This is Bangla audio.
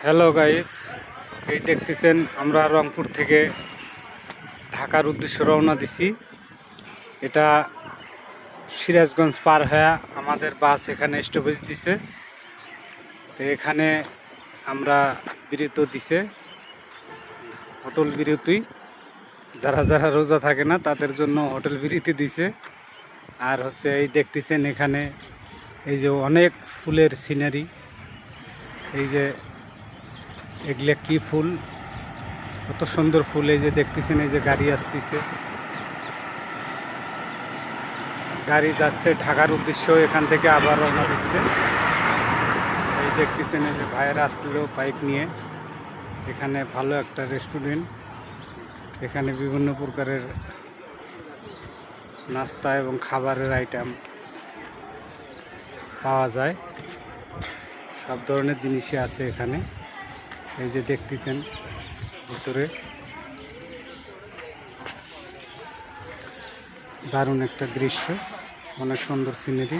হ্যালো গাইস, এই দেখতেছেন আমরা রংপুর থেকে ঢাকার উদ্দেশ্যে রওনা দিছি। এটা সিরাজগঞ্জ পার হয়ে আমাদের বাস এখানে স্টপেজ দিছে। তো এখানে আমরা বিরতি দিছে, হোটেল বিরতি। যারা যারা রোজা থাকে না তাদের জন্য হোটেল বিরতি দিছে। আর হচ্ছে এই দেখতেছেন এখানে এই যে অনেক ফুলের সিনারি, এই যে এগুলো কি ফুল, কত সুন্দর ফুল। এই যে দেখতেছেন, এই যে গাড়ি আসতেছে, গাড়ি যাচ্ছে ঢাকার উদ্দেশ্য, এখান থেকে আবার রওনা দিচ্ছে। এই দেখতেছেন এই যে ভাইয়েরা আসছিল বাইক নিয়ে। এখানে ভালো একটা রেস্টুরেন্ট, এখানে বিভিন্ন প্রকারের নাস্তা এবং খাবারের আইটেম পাওয়া যায়, সব ধরনের জিনিসই আছে এখানে। এই যে দেখতেছেন ভিতরে দারুণ একটা দৃশ্য, অনেক সুন্দর সিনারি।